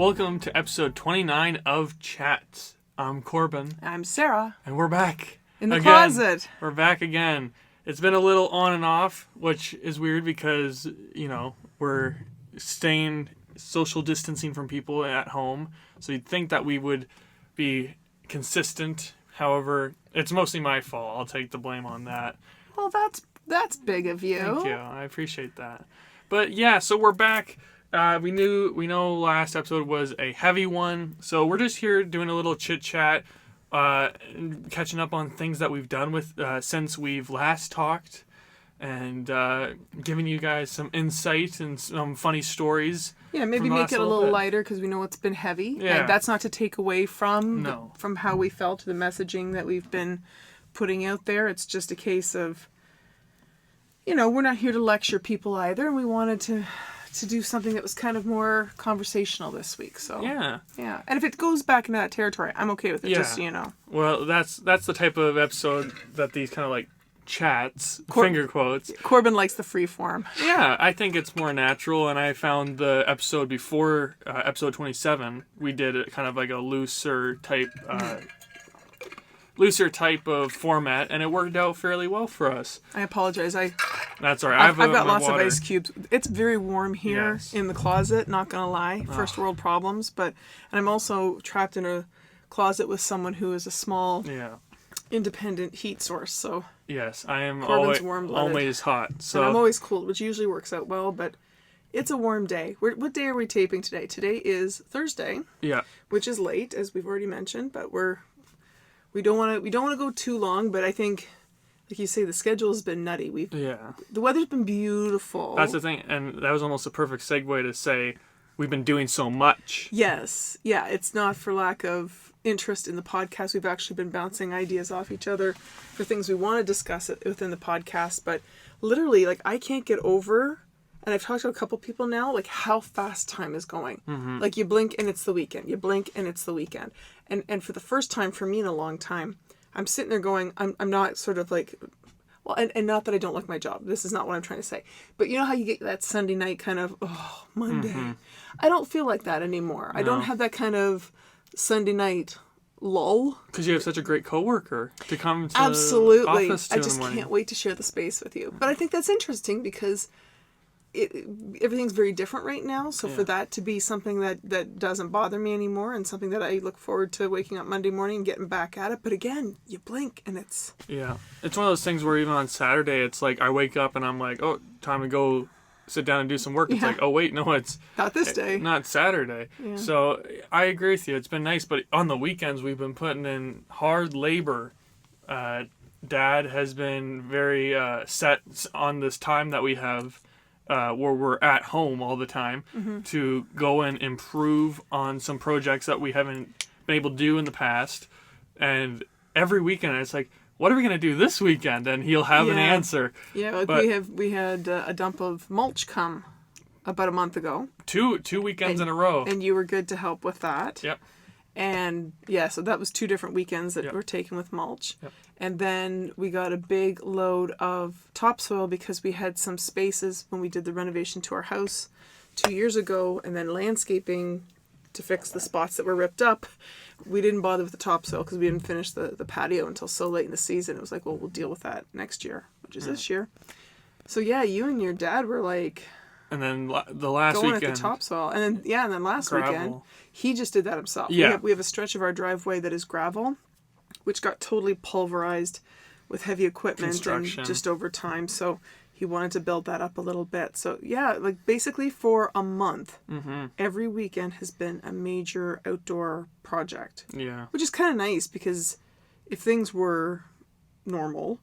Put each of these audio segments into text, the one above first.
Welcome to episode 29 of Chat. I'm Corbin. I'm Sarah. And we're back. In the again. closet. We're back again. It's been a little on and off, which is weird because, we're staying social distancing from people at home. So you'd think that we would be consistent. However, it's mostly my fault. I'll take the blame on that. Well, that's big of you. Thank you. I appreciate that. But yeah, so we're back. We know last episode was a heavy one, so we're just here doing a little chit chat, catching up on things that we've done with since we've last talked, and giving you guys some insight and some funny stories. Yeah, maybe make it a little lighter because we know it's been heavy. Yeah, and that's not to take away from from how we felt, the messaging that we've been putting out there. It's just a case of, we're not here to lecture people either, and we wanted to do something that was kind of more conversational this week. So yeah, and if it goes back into that territory, I'm okay with it. Just so you know. Well, that's the type of episode that these kind of like chats, finger quotes. Corbin likes the free form. Yeah, I think it's more natural, and I found the episode before episode 27, we did it kind of like a looser type of format, and it worked out fairly well for us. I apologize. That's all right. I've got lots of ice cubes. It's very warm here in the closet, not gonna lie. First world problems, and I'm also trapped in a closet with someone who is a small independent heat source, so yes, I am Corbin's always hot. So and I'm always cold, which usually works out well, but it's a warm day. What day are we taping today? Today is Thursday. Yeah. Which is late, as we've already mentioned, but we don't want to go too long, but I think, like you say, the schedule has been nutty. The weather's been beautiful. That's the thing, and that was almost a perfect segue to say we've been doing so much. Yes. Yeah, it's not for lack of interest in the podcast. We've actually been bouncing ideas off each other for things we want to discuss within the podcast, but literally, I can't get over, and I've talked to a couple people now, how fast time is going. Mm-hmm. You blink and it's the weekend. You blink and it's the weekend. And for the first time for me in a long time, I'm sitting there going, I'm not sort of and not that I don't like my job. This is not what I'm trying to say. But you know how you get that Sunday night kind of, Monday. Mm-hmm. I don't feel like that anymore. No. I don't have that kind of Sunday night lull. Because you have such a great coworker to come to Absolutely. office to I just can't wait to share the space with you. But I think that's interesting because everything's very different right now, so for that to be something that doesn't bother me anymore and something that I look forward to waking up Monday morning and getting back at it, but again, you blink and it's one of those things where even on Saturday it's like I wake up and I'm like, oh, time to go sit down and do some work. It's like, oh wait, no, it's not this day, not Saturday. So I agree with you, it's been nice, but on the weekends we've been putting in hard labor. Dad has been very set on this time that we have where we're at home all the time to go and improve on some projects that we haven't been able to do in the past. And every weekend it's like, what are we going to do this weekend? And he'll have an answer. Yeah, we had a dump of mulch come about a month ago. Two weekends in a row. And you were good to help with that. Yep. And so that was 2 different weekends that were taken with mulch. Yep. And then we got a big load of topsoil because we had some spaces when we did the renovation to our house 2 years ago, and then landscaping to fix the spots that were ripped up. We didn't bother with the topsoil because we didn't finish the patio until so late in the season. It was like, well, we'll deal with that next year, which is this year. So you and your dad were like... And then the last going weekend... at the topsoil. And then last gravel. Weekend, he just did that himself. Yeah. We have a stretch of our driveway that is gravel, which got totally pulverized with heavy equipment and just over time. So he wanted to build that up a little bit. So basically for a month, every weekend has been a major outdoor project. Yeah. Which is kind of nice because if things were normal,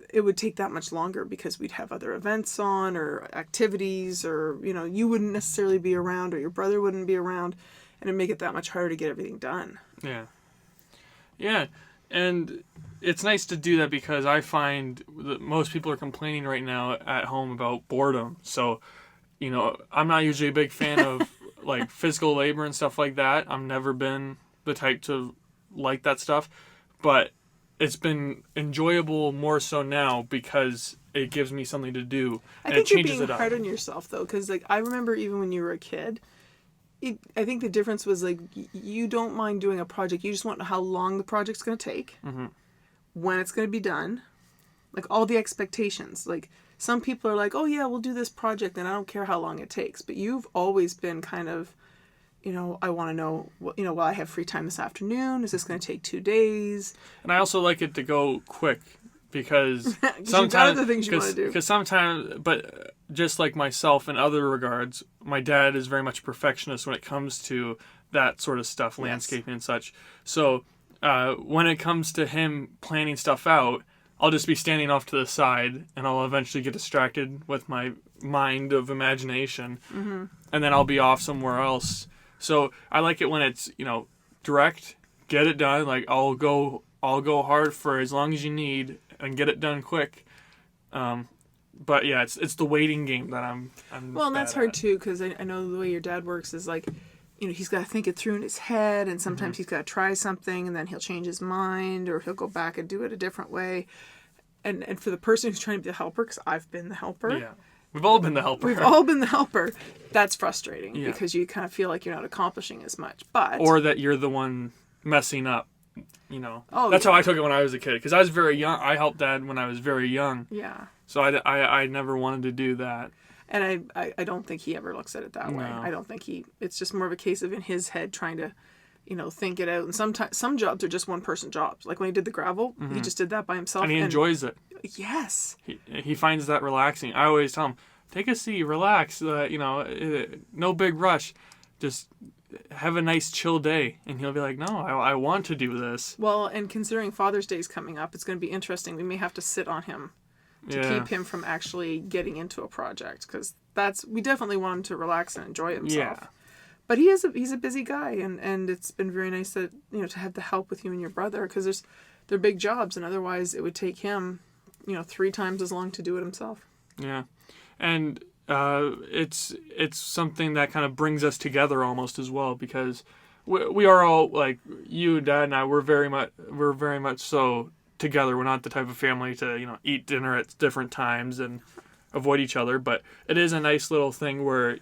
it would take that much longer because we'd have other events on or activities or, you wouldn't necessarily be around or your brother wouldn't be around, and it'd make it that much harder to get everything done. Yeah. Yeah. And it's nice to do that because I find that most people are complaining right now at home about boredom. So, I'm not usually a big fan of physical labor and stuff like that. I've never been the type to like that stuff, but it's been enjoyable more so now because it gives me something to do. I think you're being hard on yourself though, because I remember even when you were a kid, I think the difference was like you don't mind doing a project. You just want to know how long the project's going to take, when it's going to be done, like all the expectations. Like some people are like, oh yeah, we'll do this project and I don't care how long it takes. But you've always been kind of, I want to know, will I have free time this afternoon? Is this going to take 2 days? And I also like it to go quick because sometimes other things you want to do. Because sometimes, but just like myself in other regards, my dad is very much a perfectionist when it comes to that sort of stuff, landscaping and such. So when it comes to him planning stuff out, I'll just be standing off to the side and I'll eventually get distracted with my mind of imagination, and then I'll be off somewhere else. So I like it when it's, direct, get it done. Like I'll go hard for as long as you need and get it done quick. But yeah, it's the waiting game that I'm well, and that's hard too, because I know the way your dad works is like, he's got to think it through in his head, and sometimes he's got to try something and then he'll change his mind, or he'll go back and do it a different way. And for the person who's trying to be the helper, because I've been the helper. Yeah. We've all been the helper. We've all been the helper. That's frustrating because you kind of feel like you're not accomplishing as much. Or that you're the one messing up, That's how I took it when I was a kid, because I was very young. I helped Dad when I was very young. Yeah. So I never wanted to do that. And I don't think he ever looks at it that way. I don't think it's just more of a case of in his head trying to, think it out. And sometimes some jobs are just one person jobs. Like when he did the gravel, he just did that by himself. And he enjoys it. Yes. He finds that relaxing. I always tell him, take a seat, relax, no big rush. Just have a nice chill day. And he'll be like, no, I want to do this. Well, and considering Father's Day is coming up, it's going to be interesting. We may have to sit on him to keep him from actually getting into a project, because we definitely want him to relax and enjoy himself. Yeah. But he's a busy guy, and it's been very nice that to have the help with you and your brother, because they're big jobs, and otherwise it would take him 3 times as long to do it himself. Yeah, and it's something that kind of brings us together almost as well, because we are all, like, you, Dad, and I, we're very much so together. We're not the type of family to eat dinner at different times and avoid each other, but it is a nice little thing where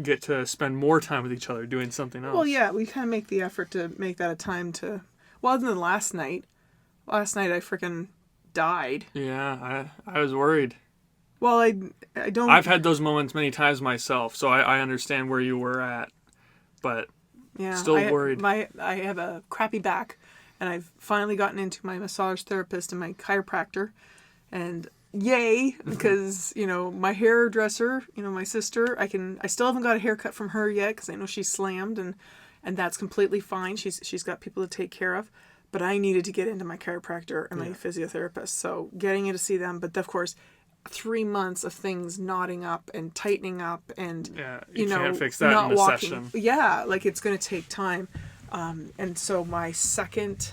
get to spend more time with each other doing something else. Well, yeah, we kind of make the effort to make that a time to, well, other than last night I freaking died. Yeah, I was worried. Well, I don't... I've had those moments many times myself, so I understand where you were at, but still worried. I have a crappy back, and I've finally gotten into my massage therapist and my chiropractor, and yay, because my hairdresser, my sister, I still haven't got a haircut from her yet, because I know she's slammed, and that's completely fine. She's got people to take care of, but I needed to get into my chiropractor and my physiotherapist, so getting in to see them. But of course, 3 months of things knotting up and tightening up, and you can't fix that in a session. Yeah, like it's going to take time, and so my second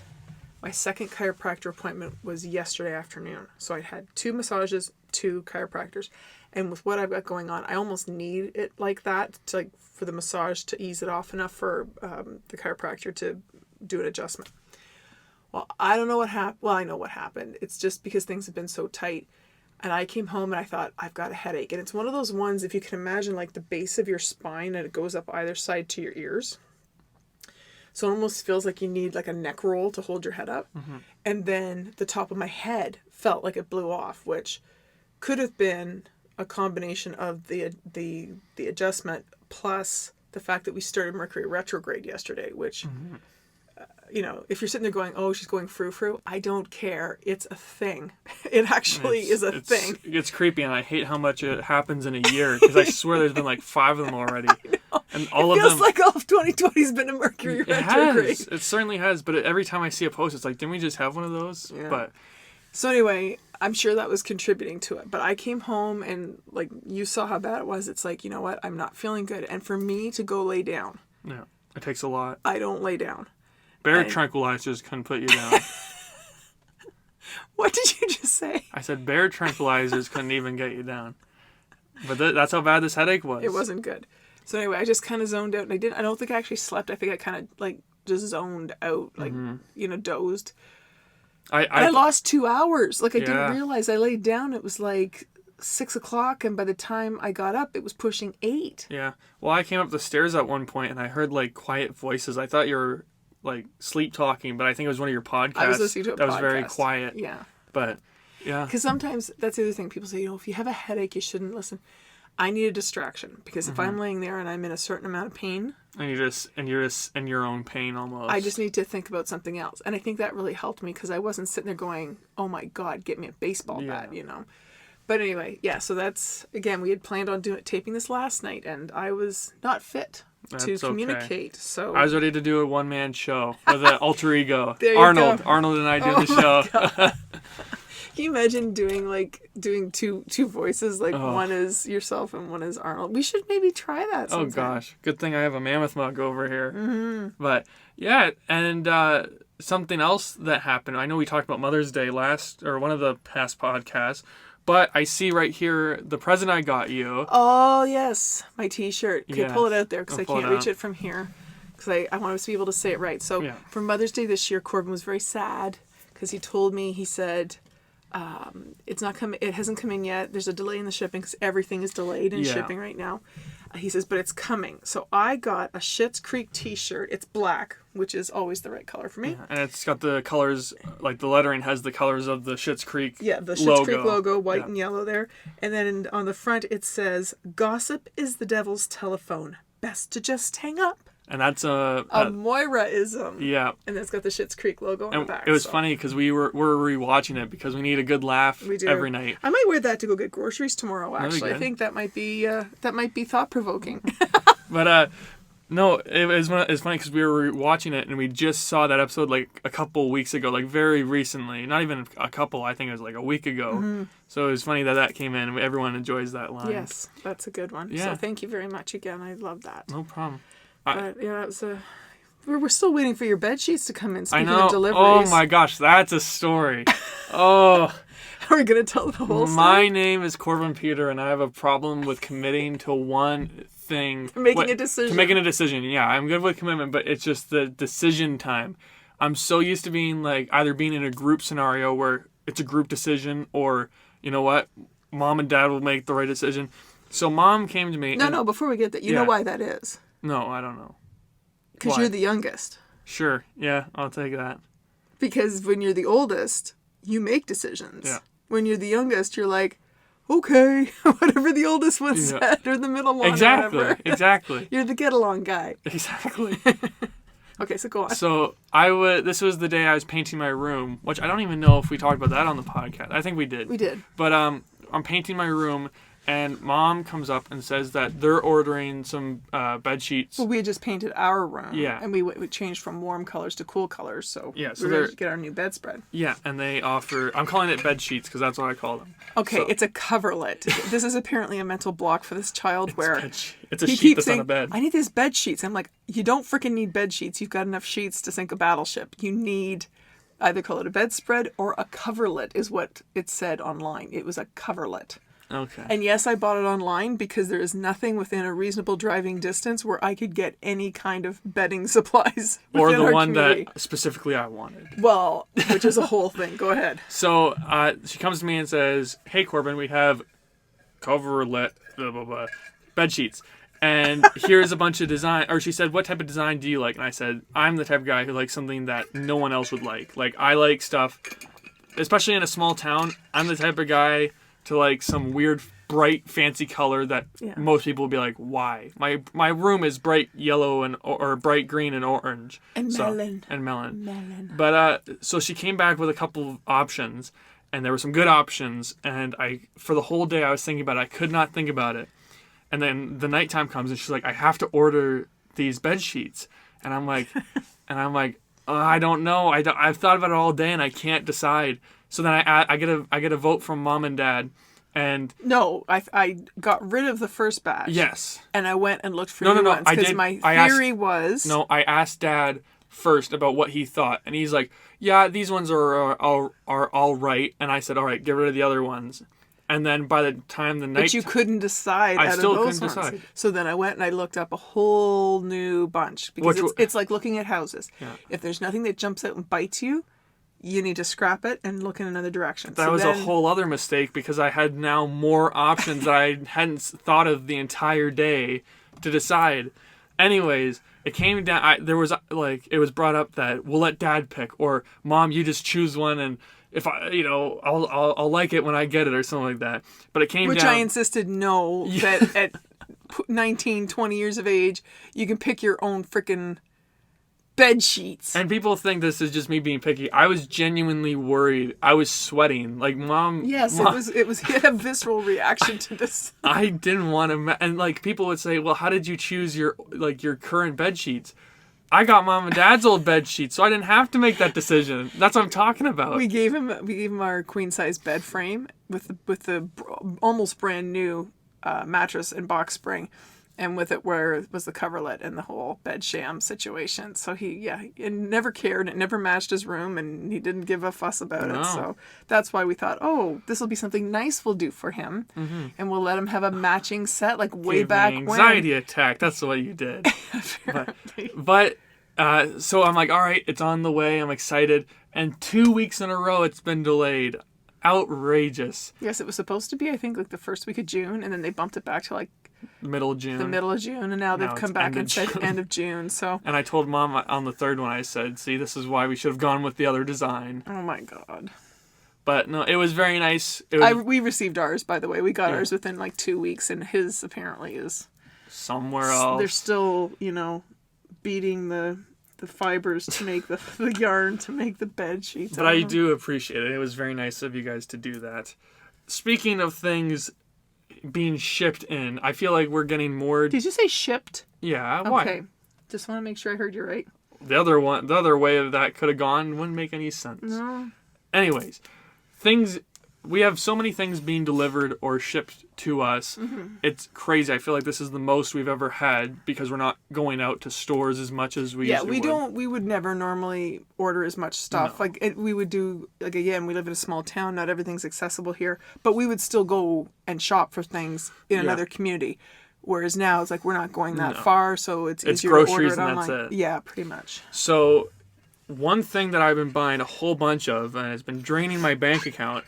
chiropractor appointment was yesterday afternoon. So I had 2 massages, 2 chiropractors. And with what I've got going on, I almost need it like that for the massage to ease it off enough for the chiropractor to do an adjustment. Well, I don't know what happened. Well, I know what happened. It's just because things have been so tight. And I came home and I thought, I've got a headache. And it's one of those ones, if you can imagine, like the base of your spine, and it goes up either side to your ears. So it almost feels like you need like a neck roll to hold your head up. Mm-hmm. And then the top of my head felt like it blew off, which could have been a combination of the adjustment plus the fact that we started Mercury retrograde yesterday, which, if you're sitting there going, oh, she's going frou-frou, I don't care. It's a thing. It actually is a thing. It's creepy, and I hate how much it happens in a year, because I swear there's been like 5 of them already. And all it feels like all of 2020 has been a Mercury retrograde. It certainly has, but every time I see a post, it's like, didn't we just have one of those? Yeah. But so anyway, I'm sure that was contributing to it. But I came home and, like, you saw how bad it was. It's like, you know what? I'm not feeling good. And for me to go lay down. Yeah, it takes a lot. I don't lay down. Bear tranquilizers couldn't put you down. What did you just say? I said bear tranquilizers couldn't even get you down. But that's how bad this headache was. It wasn't good. So anyway, I just kind of zoned out, and I don't think I actually slept. I think I kind of like just zoned out, like, dozed. I lost 2 hours. Like I didn't realize I laid down. It was like 6 o'clock, and by the time I got up, it was pushing 8. Yeah. Well, I came up the stairs at one point and I heard like quiet voices. I thought you were like sleep talking, but I think it was one of your podcasts. I was listening to a that podcast. was very quiet. Yeah. But yeah. Because sometimes that's the other thing. People say, if you have a headache, you shouldn't listen. I need a distraction because if I'm laying there and I'm in a certain amount of pain, and you're just in your own pain almost. I just need to think about something else. And I think that really helped me because I wasn't sitting there going, "Oh my God, get me a baseball bat," But anyway, yeah. So that's again, we had planned on taping this last night, and I was not fit to communicate. Okay. So I was ready to do a one-man show with an alter ego. There you Arnold. go. Arnold and I do the show. Can you imagine doing two voices? Like one is yourself and one is Arnold. We should maybe try that sometime. Oh gosh, good thing I have a mammoth mug over here. Mm-hmm. But yeah, and something else that happened. I know we talked about Mother's Day one of the past podcasts. But I see right here the present I got you. Oh yes, my T-shirt. Okay, yes. Pull it out there because I can't reach it it from here. Because I want us to be able to say it right. So for Mother's Day this year, Corbin was very sad because he told me, he said, it's not coming. It hasn't come in yet. There's a delay in the shipping because everything is delayed in shipping right now. He says, but it's coming. So I got a Schitt's Creek T-shirt. It's black, which is always the right color for me. Yeah, and it's got the colors, like the lettering has the colors of the Schitt's Creek. Yeah, the Schitt's Creek logo, white and yellow there. And then on the front it says, "Gossip is the devil's telephone. Best to just hang up." And that's a Moira-ism. Yeah. And it's got the Schitt's Creek logo on the back. It was funny because we're rewatching it because we need a good laugh every night. I might wear that to go get groceries tomorrow, actually. I think that might be thought-provoking. But no, it's funny because we were watching it and we just saw that episode like a couple weeks ago, like very recently. Not even a couple, I think it was like a week ago. Mm-hmm. So it was funny that came in. Everyone enjoys that line. Yes, that's a good one. Yeah. So thank you very much again. I love that. No problem. But yeah, that was we're still waiting for your bed sheets to come in. Speaking I know. Of deliveries. Oh my gosh, that's a story. Oh. Are we going to tell the whole story? My name is Corbin Peter, and I have a problem with committing to one thing. Making a decision. Yeah, I'm good with commitment, but it's just the decision time. I'm so used to being either being in a group scenario where it's a group decision, or you know what, mom and dad will make the right decision. So mom came to me. No, before we get that, you know why that is? No, I don't know. Because you're the youngest. Sure. Yeah, I'll take that. Because when you're the oldest, you make decisions. Yeah. When you're the youngest, you're like, okay, whatever the oldest one said, or the middle one, Exactly. You're the get-along guy. Exactly. Okay, so go on. So this was the day I was painting my room, which I don't even know if we talked about that on the podcast. I think we did. We did. But I'm painting my room, and mom comes up and says that they're ordering some bed sheets. Well, we had just painted our room. Yeah. And we changed from warm colors to cool colors, so yeah, we're going to get our new bedspread. Yeah, and they offer, I'm calling it bed sheets because that's what I call them. Okay, it's a coverlet. This is apparently a mental block for this child it's a sheet that's on a bed. I need these bed sheets. I'm like, you don't freaking need bed sheets. You've got enough sheets to sink a battleship. You need either call it a bedspread or a coverlet is what it said online. It was a coverlet. Okay. And yes, I bought it online because there is nothing within a reasonable driving distance where I could get any kind of bedding supplies. Or the one that specifically I wanted. Well, which is a whole thing. Go ahead. So she comes to me and says, "Hey, Corbin, we have coverlet, blah, blah, blah, bed sheets. And here's a bunch of design." Or she said, "What type of design do you like?" And I said, "I'm the type of guy who likes something that no one else would like. Like, I like stuff, especially in a small town, I'm the type of guy to like some weird, bright, fancy color that most people would be like, why? My room is bright yellow or bright green and orange. And melon. And melon. But so she came back with a couple of options, and there were some good options, and for the whole day I was thinking about it. I could not think about it. And then the nighttime comes, and she's like, "I have to order these bed sheets." And I'm like, I don't know. I've thought about it all day, and I can't decide. So then I get a vote from mom and dad, and no, I got rid of the first batch. Yes, and I went and looked for new ones because my theory was I asked Dad first about what he thought, and he's like, "Yeah, these ones are all right," and I said, "All right, get rid of the other ones." And then by the time the night, but you couldn't decide. I still couldn't decide. So then I went and I looked up a whole new bunch because it's like looking at houses. Yeah. If there's nothing that jumps out and bites you, you need to scrap it and look in another direction. That was a whole other mistake because I had now more options that I hadn't thought of the entire day to decide. Anyways, it came down. There was it was brought up that we'll let Dad pick, or Mom, you just choose one, and if I'll like it when I get it, or something like that. But it came Which down. I insisted no, that at 19, 20 years of age, you can pick your own freaking bed sheets. And people think this is just me being picky. I was genuinely worried. I was sweating. Like, Mom... Yes, Mom, it was he had a visceral reaction to this. I didn't want to... And, like, people would say, well, how did you choose your current bed sheets? I got Mom and Dad's old bed sheets, so I didn't have to make that decision. That's what I'm talking about. We gave him our queen-size bed frame with the almost brand new mattress and box spring. And with it where was the coverlet and the whole bed sham situation. So it never cared. It never matched his room, and he didn't give a fuss about it. So that's why we thought, this will be something nice we'll do for him. Mm-hmm. And we'll let him have a matching set like way back when. Anxiety attack. That's what you did. but so I'm like, all right, it's on the way. I'm excited. And 2 weeks in a row, it's been delayed. Outrageous. Yes, it was supposed to be, I think, like the first week of June, and then they bumped it back to like middle of June. The middle of June, and now they've come back and said end of June. So. And I told Mom on the third one, I said, see, this is why we should have gone with the other design. Oh my God. But no, it was very nice. We received ours, by the way. We got ours within like 2 weeks, and his apparently is somewhere else. They're still, beating the fibers to make the yarn to make the bed sheets. But I do appreciate it. It was very nice of you guys to do that. Speaking of things being shipped in, I feel like we're getting more... Did you say shipped? Yeah, why? Okay. Just want to make sure I heard you right. The other way of that could have gone wouldn't make any sense. No. Anyways, we have so many things being delivered or shipped to us. Mm-hmm. It's crazy. I feel like this is the most we've ever had because we're not going out to stores as much as we usually would. We would never normally order as much stuff. No. We would do, again, we live in a small town. Not everything's accessible here. But we would still go and shop for things in another community. Whereas now it's like we're not going that far, so it's easier to order it online. That's it. Yeah, pretty much. So one thing that I've been buying a whole bunch of, and it's been draining my bank account,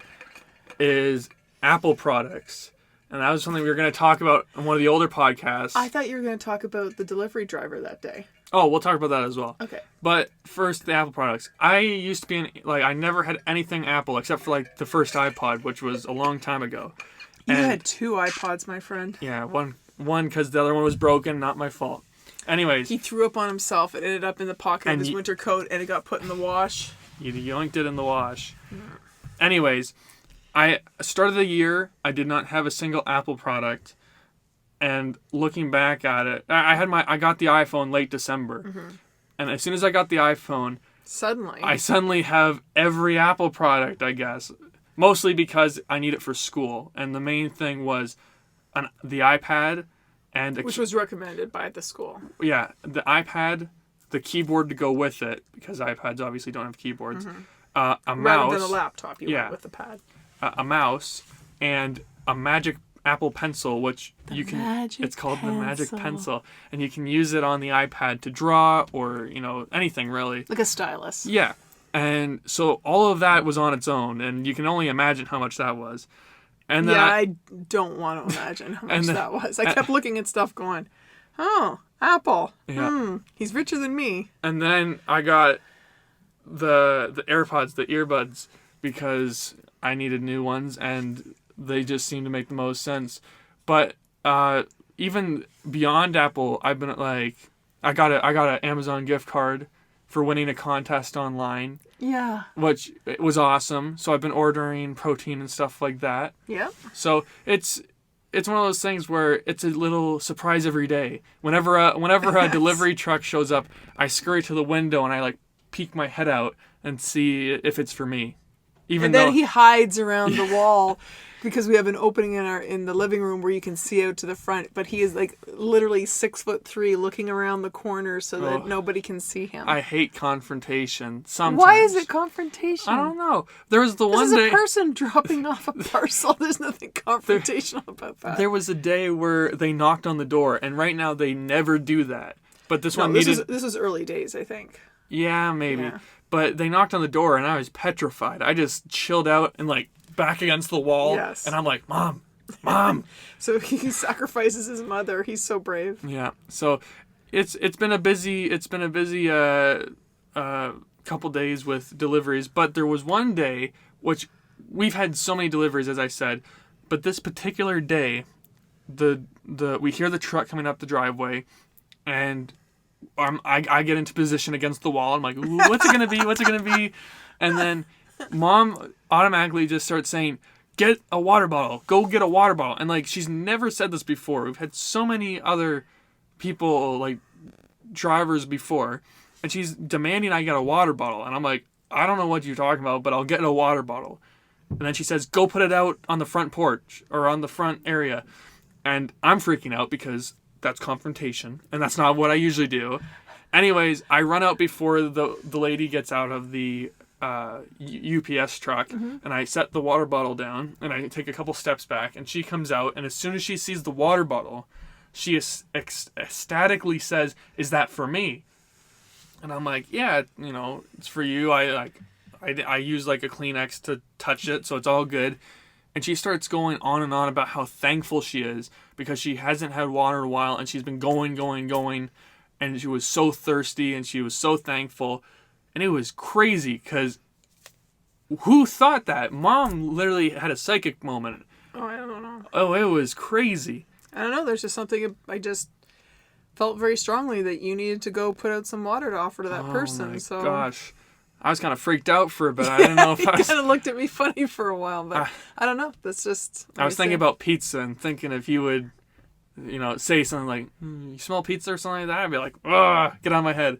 is Apple products. And that was something we were going to talk about on one of the older podcasts. I thought you were going to talk about the delivery driver that day. Oh, we'll talk about that as well. Okay. But first, the Apple products. I used to be I never had anything Apple except for the first iPod, which was a long time ago. You had 2 iPods, my friend. Yeah, one because the other one was broken, not my fault. Anyways. He threw up on himself. It ended up in the pocket of his winter coat, and it got put in the wash. You yoinked it in the wash. Yeah. Anyways, I started the year, I did not have a single Apple product, and looking back at it, I got the iPhone late December, and as soon as I got the iPhone, I suddenly have every Apple product, I guess, mostly because I need it for school, and the main thing was the iPad, which was recommended by the school. Yeah, the iPad, the keyboard to go with it, because iPads obviously don't have keyboards, a mouse. Rather than a laptop, you went with the pad. A mouse and a Magic Apple Pencil, which it's called the Magic Pencil, and you can use it on the iPad to draw or anything really, like a stylus. Yeah, and so all of that was on its own, and you can only imagine how much that was. And then I don't want to imagine how much that was. I kept looking at stuff, going, "Oh, Apple. Yeah. He's richer than me." And then I got the AirPods, the earbuds, because I needed new ones, and they just seem to make the most sense. But even beyond Apple, I've been I got an Amazon gift card for winning a contest online. Yeah. Which was awesome. So I've been ordering protein and stuff like that. Yeah. So it's one of those things where it's a little surprise every day. Whenever a delivery truck shows up, I scurry to the window and I peek my head out and see if it's for me. Then he hides around the wall because we have an opening in the living room where you can see out to the front. But he is literally 6'3", looking around the corner so that nobody can see him. I hate confrontation. Sometimes. Why is it confrontation? I don't know. There was the one day. This is a person dropping off a parcel. There's nothing confrontational about that. There was a day where they knocked on the door, and right now they never do that. But this one needed. This was early days, I think. Yeah, maybe. Yeah. But they knocked on the door, and I was petrified. I just chilled out and, like, back against the wall. Yes. And I'm like, Mom. So he sacrifices his mother. He's so brave. Yeah. So it's been a busy couple days with deliveries, but there was one day, which we've had so many deliveries, as I said, but this particular day, we hear the truck coming up the driveway, and I get into position against the wall. I'm like, "Ooh, what's it gonna be? What's it gonna be?" And then Mom automatically just starts saying, "Get a water bottle. Go get a water bottle." And like, she's never said this before. We've had so many other people, like drivers before, and she's demanding I get a water bottle. And I'm like, I don't know what you're talking about, but I'll get a water bottle. And then she says, "Go put it out on the front porch or on the front area." And I'm freaking out because that's confrontation, and that's not what I usually do. Anyways, I run out before the lady gets out of the UPS truck, and I set the water bottle down, and I take a couple steps back, and she comes out, and as soon as she sees the water bottle, she ecstatically says, "Is that for me?" And I'm like, "Yeah, it's for you. I use like a Kleenex to touch it, so it's all good." And she starts going on and on about how thankful she is because she hasn't had water in a while, and she's been going, and she was so thirsty, and she was so thankful. And it was crazy because who thought that? Mom literally had a psychic moment. Oh, I don't know. Oh, it was crazy. I don't know. There's just something I just felt very strongly that you needed to go put out some water to offer to that person. Oh my so gosh. I was kind of freaked out for a bit. I didn't know if I was... kind of looked at me funny for a while, but I don't know. That's just... I was thinking about pizza and thinking if you would, say something like, "You smell pizza," or something like that, I'd be like, "Ugh, get out of my head."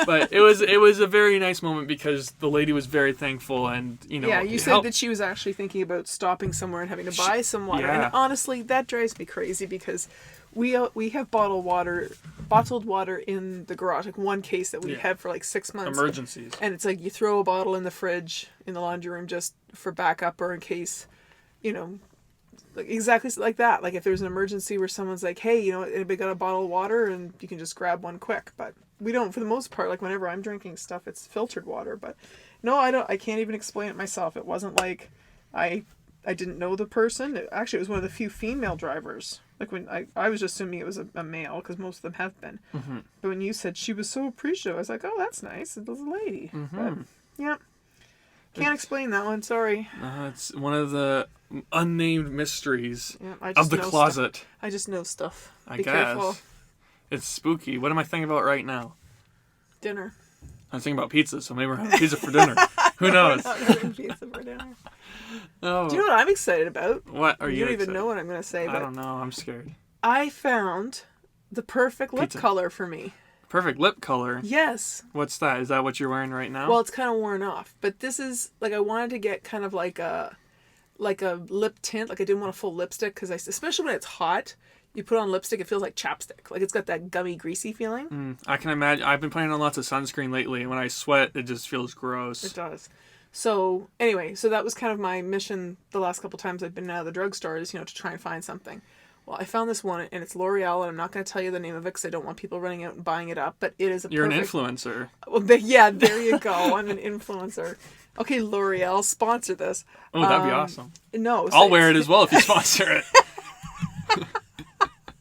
But it was a very nice moment because the lady was very thankful, and Yeah, you said that she was actually thinking about stopping somewhere and having to buy some water. Yeah. And honestly, that drives me crazy because we have bottled water in the garage, like one case that we had for like 6 months. Emergencies. And it's like you throw a bottle in the fridge in the laundry room just for backup or in case, like exactly like that. Like if there's an emergency where someone's like, "Hey, anybody got a bottle of water?" and you can just grab one quick. But we don't, for the most part, like whenever I'm drinking stuff, it's filtered water. But no, I can't even explain it myself. It wasn't like I didn't know the person. Actually, it was one of the few female drivers. Like when I was just assuming it was a male because most of them have been. Mm-hmm. But when you said she was so appreciative, I was like, "Oh, that's nice. It was a lady." Mm-hmm. But yeah, can't explain that one. Sorry. It's one of the unnamed mysteries of the closet. I just know stuff. Be careful. It's spooky. What am I thinking about right now? Dinner. I'm thinking about pizza, so maybe we're having pizza for dinner. Who knows? We're not having pizza for dinner. Oh. Do you know what I'm excited about? What are you You don't excited? even know what I'm going to say. But I don't know. I'm scared. I found the perfect lip color for me. Perfect lip color? Yes. What's that? Is that what you're wearing right now? Well, it's kind of worn off. But this is, like, I wanted to get kind of like a lip tint. Like, I didn't want a full lipstick because especially when it's hot, you put on lipstick, it feels like chapstick. Like, it's got that gummy, greasy feeling. I can imagine. I've been putting on lots of sunscreen lately, and when I sweat, it just feels gross. It does. So, anyway, that was kind of my mission the last couple times I've been out of the drugstore is, to try and find something. Well, I found this one, and it's L'Oreal, and I'm not going to tell you the name of it because I don't want people running out and buying it up, but it is You're an influencer. Well, yeah, there you go. I'm an influencer. Okay, L'Oreal, sponsor this. Oh, that'd be awesome. No. I'll wear it as well if you sponsor it.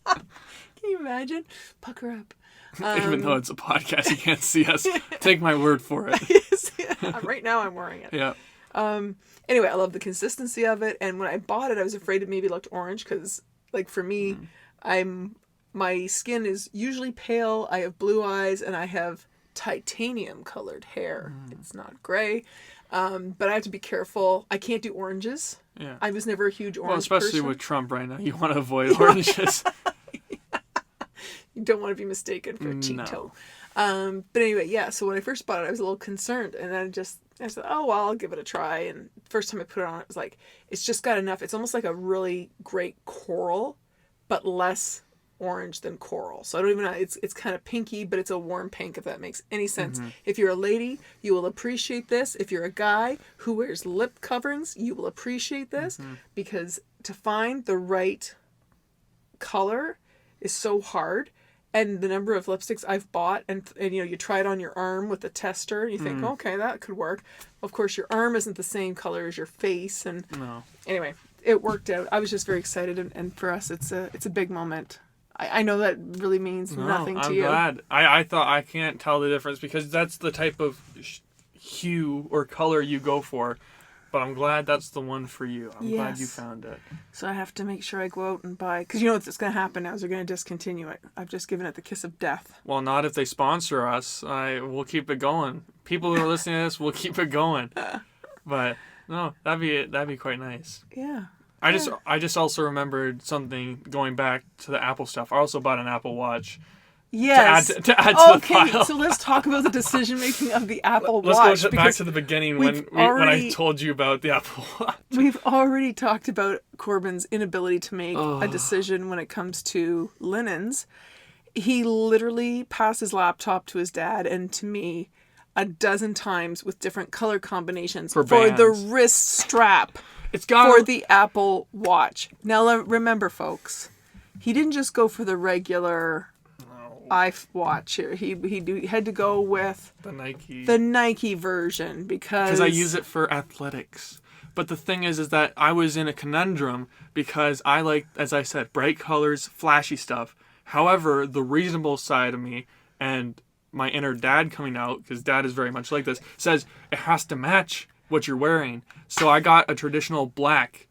Can you imagine? Pucker up. Even though it's a podcast, you can't see us. Take my word for it. Right now I'm wearing it. Yeah. Anyway, I love the consistency of it, and when I bought it, I was afraid it maybe looked orange because, like, for me, my skin is usually pale. I have blue eyes, and I have titanium colored hair. It's not gray, but I have to be careful. I can't do oranges. Yeah. I was never a huge orange especially person. with Trump right now, you want to avoid oranges. You don't want to be mistaken for a Cheeto. But anyway, yeah, so when I first bought it, I was a little concerned. And then I said, oh, well, I'll give it a try. And first time I put it on, it was like, it's just got enough. It's almost like a really great coral, but less orange than coral. So I don't even know. It's kind of pinky, but it's a warm pink, if that makes any sense. Mm-hmm. If you're a lady, you will appreciate this. If you're a guy who wears lip coverings, you will appreciate this because to find the right color is so hard. And the number of lipsticks I've bought, and you try it on your arm with a tester, and you think, okay, that could work. Of course, your arm isn't the same color as your face, and anyway, it worked out. I was just very excited, and for us, it's a big moment. I know that really means nothing to you. I'm glad. I thought I can't tell the difference because that's the type of hue or color you go for. But I'm glad that's the one for you. I'm glad you found it. So I have to make sure I go out and buy, because you know what's going to happen now is they're going to discontinue it. I've just given it the kiss of death. Well, not if they sponsor us. We'll keep it going. People who are listening to this, we'll keep it going. But no, that'd be quite nice. Yeah. I just also remembered something going back to the Apple stuff. I also bought an Apple Watch. Yes. To add to the file. Okay, so let's talk about the decision making of the Apple Watch. Let's go back to the beginning when I told you about the Apple Watch. We've already talked about Corbin's inability to make a decision when it comes to linens. He literally passed his laptop to his dad and to me a dozen times with different color combinations for the wrist strap for the Apple Watch. Now remember, folks, he didn't just go for the regular iWatch here. He had to go with the Nike version because I use it for athletics. But the thing is that I was in a conundrum because I like, as I said, bright colors, flashy stuff. However, the reasonable side of me and my inner dad coming out, because dad is very much like this, says it has to match what you're wearing. So I got a traditional black.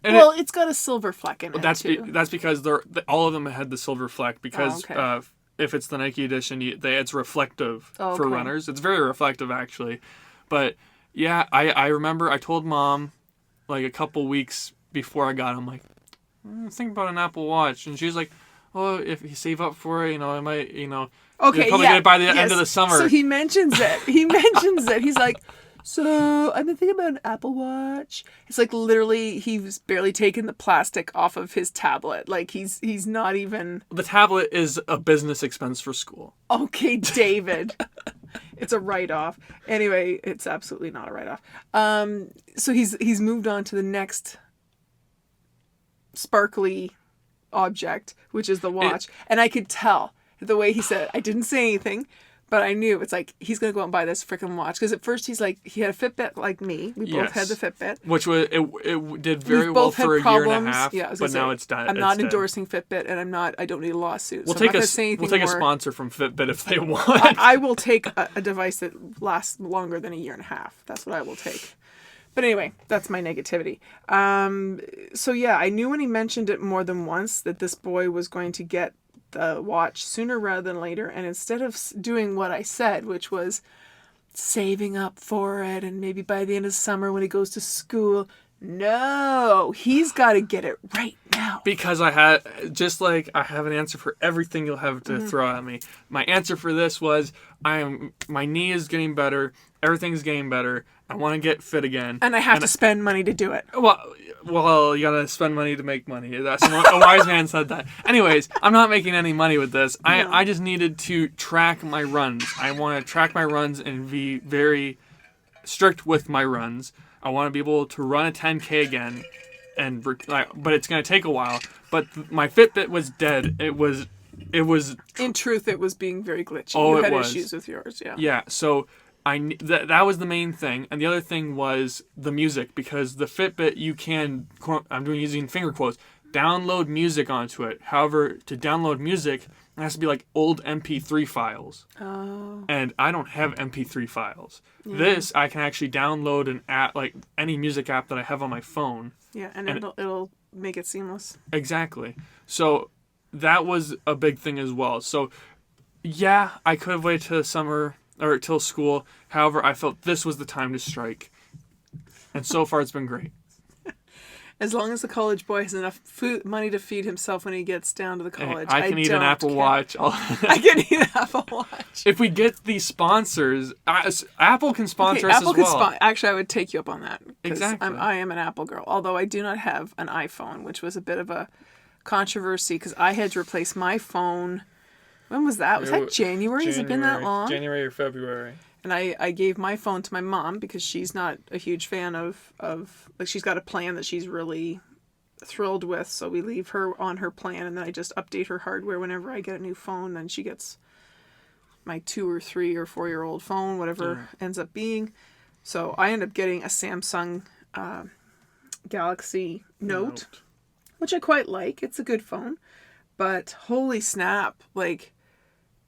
And it's got a silver fleck in it too. That's because all of them had the silver fleck because if it's the Nike edition, it's reflective for runners. It's very reflective, actually. But, yeah, I remember I told Mom, like, a couple weeks before I got it, I'm like, think about an Apple Watch. And she's like, oh, if you save up for it, I might, you'll probably get it by the end of the summer. So he mentions it. He's like, so I've been thinking about an Apple Watch. It's like literally he's barely taken the plastic off of his tablet. Like he's not even... The tablet is a business expense for school. Okay, David. It's a write-off. Anyway, it's absolutely not a write-off. So he's moved on to the next sparkly object, which is the watch. And I could tell the way he said it. I didn't say anything. But I knew it's like he's gonna go out and buy this freaking watch because at first he's like he had a Fitbit like me. We both had the Fitbit, which was it did very well for a year and a half. Yeah, but now it's done. I'm not endorsing Fitbit, and I don't need a lawsuit. We'll take a sponsor from Fitbit if they want. I will take a device that lasts longer than a year and a half. That's what I will take. But anyway, that's my negativity. So yeah, I knew when he mentioned it more than once that this boy was going to get the watch sooner rather than later, and instead of doing what I said, which was saving up for it and maybe by the end of summer when he goes to school, no, he's got to get it right now. Because I have an answer for everything you'll have to throw at me. My answer for this was my knee is getting better, everything's getting better. I want to get fit again. And I have to spend money to do it. Well, you gotta spend money to make money. That's a wise man said that. Anyways, I'm not making any money with this. No. I just needed to track my runs. I want to track my runs and be very strict with my runs. I want to be able to run a 10K again, but it's gonna take a while. But my Fitbit was dead. It was. In truth, it was being very glitchy. Oh, you had issues with yours, yeah. Yeah. So. That was the main thing, and the other thing was the music, because the Fitbit you can, using finger quotes, download music onto it. However, to download music, it has to be like old MP3 files. Oh. And I don't have MP3 files. Yeah. This I can actually download an app, like any music app that I have on my phone. Yeah, and it'll make it seamless. Exactly. So that was a big thing as well. So yeah, I could have waited till summer. Or till school. However, I felt this was the time to strike. And so far, it's been great. As long as the college boy has enough money to feed himself when he gets down to the college, I can eat an Apple Watch. I can eat an Apple Watch. If we get these sponsors, Apple can sponsor us as well. Actually, I would take you up on that. Exactly. I am an Apple girl. Although I do not have an iPhone, which was a bit of a controversy because I had to replace my phone. When was that? Was that January? Has it been that long? January or February. And I gave my phone to my mom because she's not a huge fan of like she's got a plan that she's really thrilled with. So we leave her on her plan, and then I just update her hardware whenever I get a new phone. Then she gets my 2 or 3 or 4-year-old phone, whatever ends up being. So I end up getting a Samsung Galaxy Note, which I quite like. It's a good phone. But holy snap, like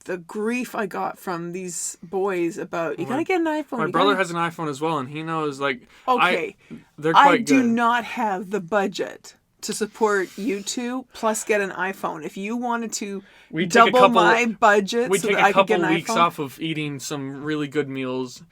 the grief I got from these boys about, you gotta get an iPhone. My brother has an iPhone as well, and he knows, like, okay, they're quite I do good. not have the budget to support you two, plus get an iPhone. If you wanted to double my budget we so take that a I could get couple an weeks iPhone. off of eating some really good meals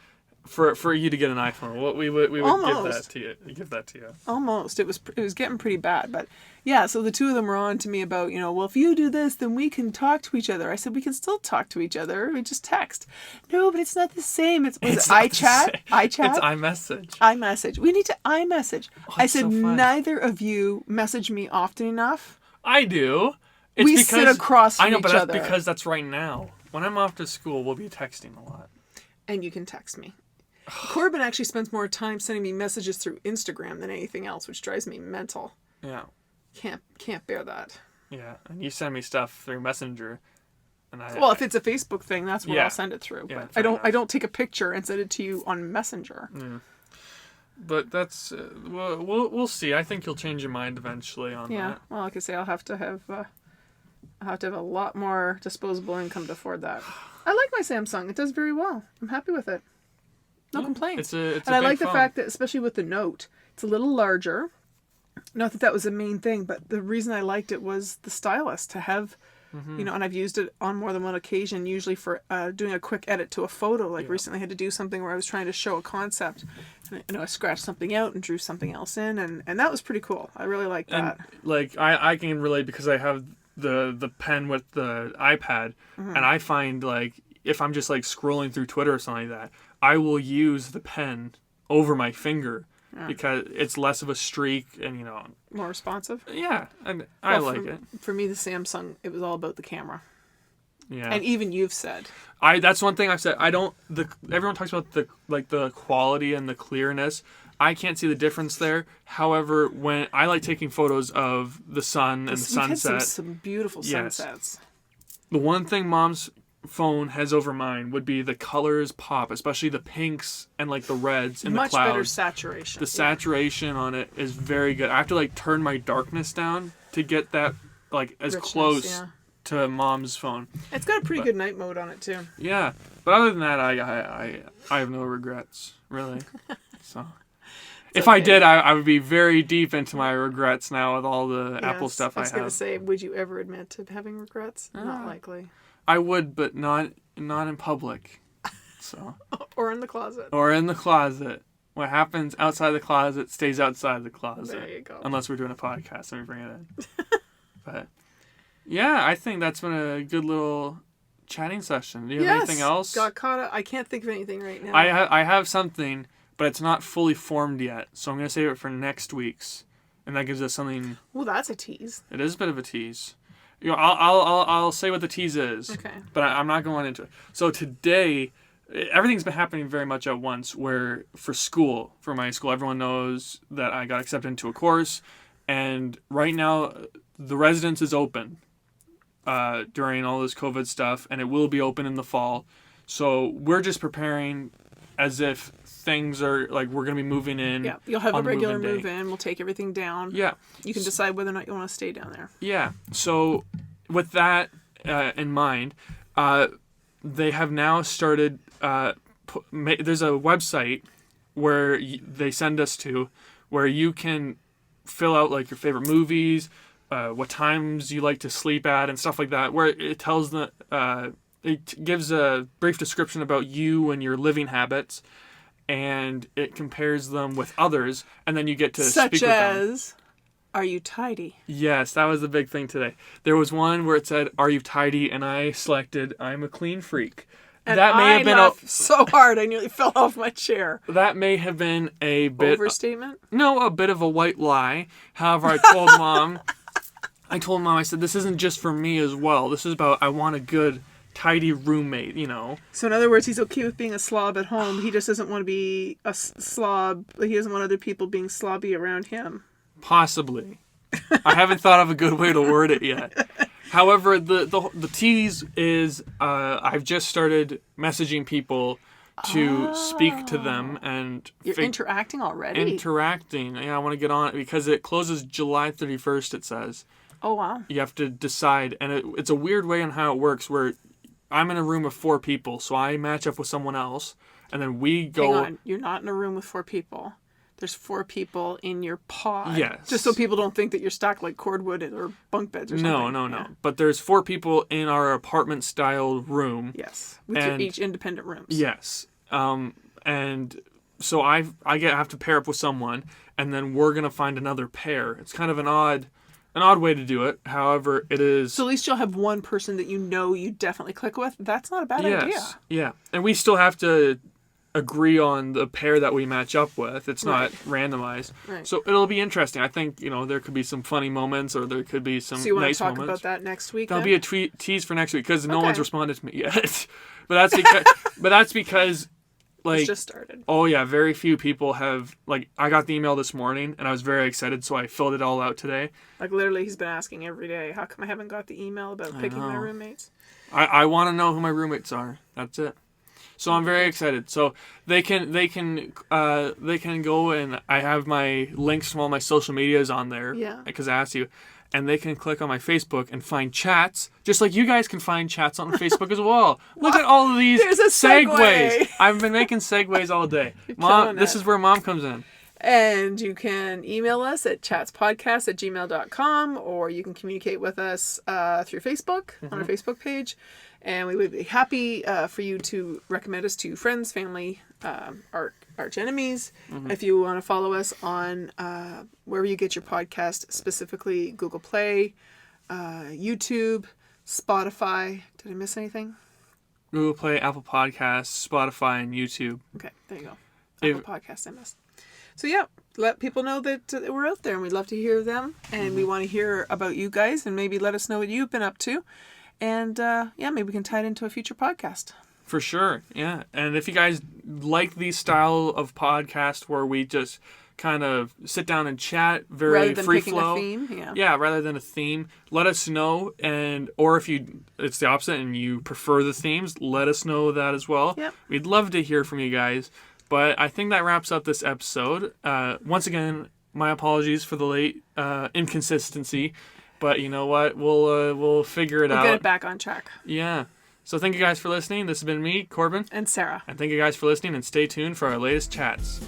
for you to get an iPhone. What we would give that to you. Give that to you. Almost. It was getting pretty bad, but yeah. So the two of them were on to me about, well, if you do this, then we can talk to each other. I said we can still talk to each other. We just text. No, but it's not the same. It's iChat. iChat. It's iMessage. iMessage. We need to iMessage. I said so fun. neither of you message me often enough. I do. We sit across from I know, each but that's other. because that's right now. When I'm off to school, we'll be texting a lot. And you can text me. Corbin actually spends more time sending me messages through Instagram than anything else, which drives me mental. Yeah. Can't bear that. Yeah, and you send me stuff through Messenger, and well, if it's a Facebook thing, that's where Yeah. I'll send it through. Yeah, But fair enough. I don't take a picture and send it to you on Messenger. Yeah. But that's we'll see. I think you'll change your mind eventually on Yeah. that. Well, like I say, I'll have to have a lot more disposable income to afford that. I like my Samsung. It does very well. I'm happy with it. No complaints. It's and a I big like the phone. fact that, especially with the Note, it's a little larger. Not that was the main thing, but the reason I liked it was the stylus to have, and I've used it on more than one occasion, usually for doing a quick edit to a photo. Like recently I had to do something where I was trying to show a concept, and I scratched something out and drew something else in, and that was pretty cool. I really like that. And, like, I can relate because I have the pen with the iPad, and I find, like, if I'm just, like, scrolling through Twitter or something like that, I will use the pen over my finger because it's less of a streak and, More responsive. Yeah, and I like it. For me, the Samsung, it was all about the camera. Yeah. And even you've said. That's one thing I've said. Everyone talks about the quality and the clearness. I can't see the difference there. However, when I like taking photos of the sun and the sunset. We've had some beautiful sunsets. The one thing Mom's phone has over mine would be the colors pop, especially the pinks and like the reds in the clouds. Much better saturation. The saturation on it is very good. I have to like turn my darkness down to get that like as Richness, close to Mom's phone. It's got a pretty good night mode on it too. Yeah, but other than that, I have no regrets really. So. If I did, I would be very deep into my regrets now with all the Apple stuff I have. I was going to say, would you ever admit to having regrets? Not likely. I would, but not in public. So. Or in the closet. Or in the closet. What happens outside the closet stays outside the closet. There you go. Unless we're doing a podcast, let me bring it in. But yeah, I think that's been a good little chatting session. Do you have anything else? Got caught up. I can't think of anything right now. I have something, but it's not fully formed yet. So I'm going to save it for next week's. And that gives us something. Well, that's a tease. It is a bit of a tease. I'll say what the tease is. Okay. But I'm not going into it. So today, everything's been happening very much at once. Where for my school, everyone knows that I got accepted into a course, and right now the residence is open during all this COVID stuff, and it will be open in the fall. So we're just preparing as if things are like we're going to be moving in. Yeah, you'll have a regular move-in move in. We'll take everything down. Yeah. You can decide whether or not you want to stay down there. Yeah. So with that in mind, they have now started. There's a website where they send us to, where you can fill out like your favorite movies, what times you like to sleep at, and stuff like that. Where it tells it gives a brief description about you and your living habits, and it compares them with others, and then you get to speak with them. Such as, are you tidy? Yes, that was the big thing today. There was one where it said, "Are you tidy?" and I selected, "I'm a clean freak." And that may have been laughed so hard I nearly fell off my chair. That may have been a bit overstatement. No, a bit of a white lie. However, I told Mom, I said, this isn't just for me as well. This is about I want a good, tidy roommate. So in other words, he's okay with being a slob at home. He just doesn't want to be a slob. He doesn't want other people being slobby around him. Possibly. I haven't thought of a good way to word it yet. However, the tease is I've just started messaging people to speak to them and You're interacting already? Interacting. Yeah, I want to get on it because it closes July 31st, it says. Oh, wow. You have to decide, and it's a weird way on how it works where I'm in a room of 4 people, so I match up with someone else, and then we go... Hang on, you're not in a room with 4 people. There's 4 people in your pod. Yes. Just so people don't think that you're stacked like cordwood or bunk beds or something. No. Yeah. But there's 4 people in our apartment-style room. Yes, with each independent rooms. Yes. And so I have to pair up with someone, and then we're going to find another pair. It's kind of an odd way to do it. However, it is... So at least you'll have one person that you definitely click with. That's not a bad idea. Yeah. And we still have to agree on the pair that we match up with. It's not randomized. Right. So it'll be interesting. I think, there could be some funny moments or there could be some nice moments. So you want to talk about that next week? There'll be a tease for next week because no one's responded to me yet. but that's because like, it's just started. Oh yeah, very few people have, like, I got the email this morning and I was very excited, so I filled it all out today. Like, literally, he's been asking every day, how come I haven't got the email about picking my roommates? I want to know who my roommates are. That's it. So I'm very excited. So they can go, and I have my links from all my social medias on there. Yeah. Because I asked you. And they can click on my Facebook and find chats, just like you guys can find chats on Facebook as well. Look at all of these segues. I've been making segues all day. Mom, this is where Mom comes in. And you can email us at chatspodcast@gmail.com, or you can communicate with us through Facebook, on our Facebook page. And we would be happy for you to recommend us to friends, family, arch enemies. If you want to follow us on wherever you get your podcast, specifically Google Play, YouTube, Spotify. Did I miss anything? Google Play, Apple Podcasts, Spotify, and YouTube. Okay, there you go. Apple Podcasts I missed. So yeah, let people know that we're out there and we'd love to hear them. And we want to hear about you guys and maybe let us know what you've been up to. And maybe we can tie it into a future podcast. For sure, yeah. And if you guys like these style of podcast where we just kind of sit down and chat, very free flow. Rather than picking a theme, yeah, rather than a theme, let us know. Or if it's the opposite and you prefer the themes, let us know that as well. Yep. We'd love to hear from you guys. But I think that wraps up this episode. Once again, my apologies for the late inconsistency. But you know what? We'll figure it out. We'll get it back on track. Yeah. So thank you guys for listening. This has been me, Corbin. And Sarah. And thank you guys for listening, and stay tuned for our latest chats.